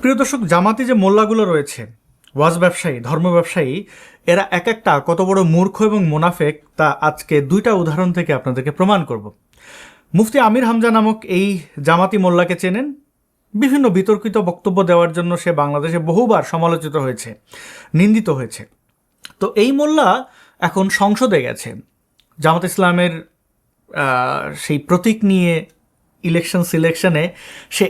প্রিয় দর্শক, জামাতি যে মোল্লাগুলো রয়েছে, ওয়াজ ব্যবসায়ী, ধর্ম ব্যবসায়ী, এরা এক একটা কত বড় মূর্খ এবং মুনাফেক তা আজকে দুইটা উদাহরণ থেকে আপনাদেরকে প্রমাণ করব। মুফতি আমির হামজা নামক এই জামাতি মোল্লাকে চেনেন। বিভিন্ন বিতর্কিত বক্তব্য দেওয়ার জন্য সে বাংলাদেশে বহুবার সমালোচিত হয়েছে, নিন্দিত হয়েছে। তো এই মোল্লা এখন সংসদে গেছে, জামাত ইসলামের সেই প্রতীক নিয়ে সিলেকশনে সে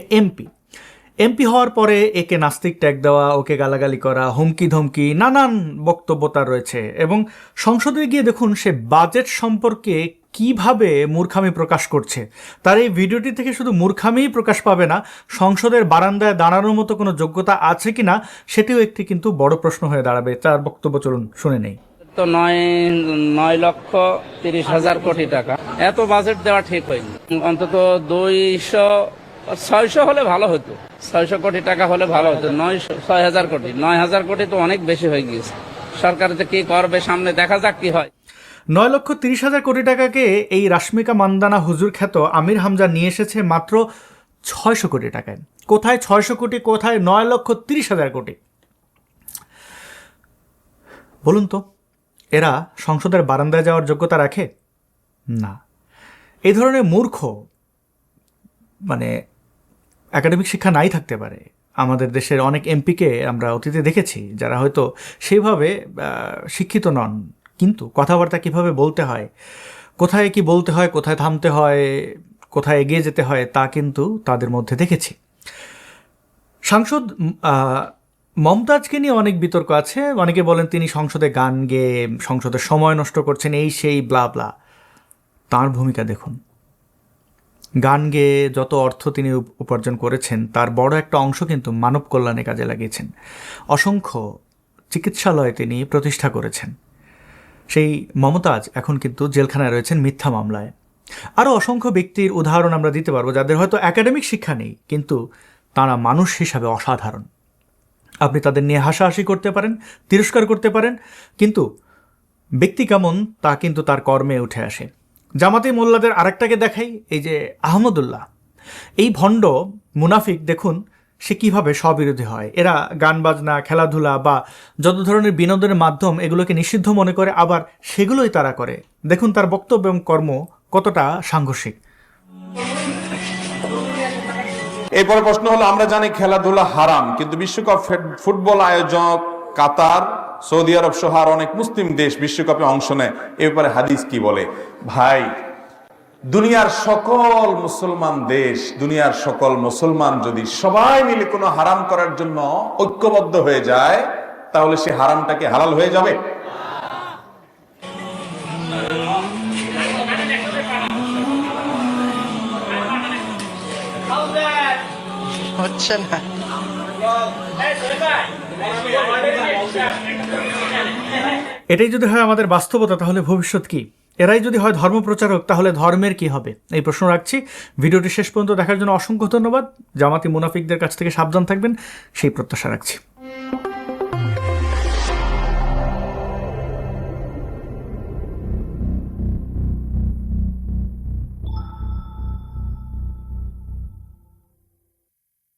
এমপি হওয়ার পরে একে নাস্তিক ট্যাগ দেওয়া, ওকে গালাগালি করা, হুমকি ধমকি, নানান বক্তব্য তার রয়েছে। এবং সংসদে গিয়ে দেখুন সে বাজেট সম্পর্কে কিভাবে মূর্খামি প্রকাশ করছে। তার এই ভিডিওটি থেকে শুধু মূর্খামিই প্রকাশ পাবে না, সংসদের বারান্দায় দাঁড়ানোর মতো কোনো যোগ্যতা আছে কিনা সেটিও একটি কিন্তু বড় প্রশ্ন হয়ে দাঁড়াবে। তার বক্তব্য চলুন শুনে নেই। তো 9,30,000 কোটি টাকা এত বাজেট দেওয়া ঠিক হয়নি। অন্তত 600 হলে ভালো হতো, 600 কোটি টাকা হলে ভালো হতো। 6,000 কোটি, 9,000 কোটি তো অনেক বেশি হয়ে গিয়েছে। সরকার যে কি করবে সামনে দেখা যাক কি হয়। 9,30,000 কোটি টাকাকে এই রাশ্মিকা মান্দানা হুজুর খ্যাত আমির হামজা নিয়ে এসেছে মাত্র 600 কোটি টাকায়। কোথায় 600 কোটি, কোথায় 9,30,000 কোটি? বলুন তো, এরা সংসদের বারান্দায় যাওয়ার যোগ্যতা রাখে? না। এই ধরনের মূর্খ একাডেমিক শিক্ষা নাই থাকতে পারে। আমাদের দেশের অনেক এমপিকে আমরা অতীতে দেখেছি যারা হয়তো সেইভাবে শিক্ষিত নন, কিন্তু কথাবার্তা কিভাবে বলতে হয়, কোথায় কি বলতে হয়, কোথায় থামতে হয়, কোথায় এগিয়ে যেতে হয় তা কিন্তু তাদের মধ্যে দেখেছি। সাংসদ মমতাজকে নিয়ে অনেক বিতর্ক আছে। অনেকে বলেন তিনি সংসদে গান গেয়ে সংসদের সময় নষ্ট করছেন, এই সেই ব্লা ব্লা। তাঁর ভূমিকা দেখুন। গান গেয়ে যত অর্থ তিনি উপার্জন করেছেন তার বড় একটা অংশ কিন্তু মানব কল্যাণে কাজে লাগিয়েছেন। অসংখ্য চিকিৎসালয় তিনি প্রতিষ্ঠা করেছেন। সেই মমতাজ এখন কিন্তু জেলখানায় রয়েছেন মিথ্যা মামলায়। আরও অসংখ্য ব্যক্তির উদাহরণ আমরা দিতে পারবো যাদের হয়তো একাডেমিক শিক্ষা নেই, কিন্তু তাঁরা মানুষ হিসাবে অসাধারণ। আপনি তাদের নিয়ে হাসাহাসি করতে পারেন, তিরস্কার করতে পারেন, কিন্তু ব্যক্তি কেমন তা কিন্তু তার কর্মে উঠে আসে। জামাতি মোল্লাদের আরেকটাকে দেখাই, এই যে আহমদুল্লাহ, এই ভণ্ড মুনাফিক দেখুন সে কীভাবে স্ববিরোধী হয়। এরা গান বাজনা, খেলাধুলা বা যত ধরনের বিনোদনের মাধ্যম এগুলোকে নিষিদ্ধ মনে করে, আবার সেগুলোই তারা করে। দেখুন তার বক্তব্য এবং কর্ম কতটা সাংঘর্ষিক। এরপরে প্রশ্ন হলো, আমরা জানি খেলাধুলা হারাম, কিন্তু বিশ্বকাপ ফুটবল আয়োজক কাতার, সৌদি আরব সহ আর অনেক মুসলিম দেশ বিশ্বকাপে অংশ নেয়। এ ব্যাপারে হাদিস কি বলে? ভাই, দুনিয়ার সকল মুসলমান দেশ, দুনিয়ার সকল মুসলমান যদি সবাই মিলে কোনো হারাম করার জন্য ঐক্যবদ্ধ হয়ে যায়, তাহলে সে হারামটাকে হালাল হয়ে যাবে? হচ্ছে না। এটাই যদি হয় আমাদের বাস্তবতা, তাহলে ভবিষ্যৎ কি? এরাই যদি হয় ধর্মপ্রচারক, তাহলে ধর্মের কি হবে? এই প্রশ্ন রাখছি। ভিডিওটি শেষ পর্যন্ত দেখার জন্য অসংখ্য ধন্যবাদ। জামাতি মুনাফিকদের কাছ থেকে সাবধান থাকবেন সেই প্রত্যাশা রাখছি।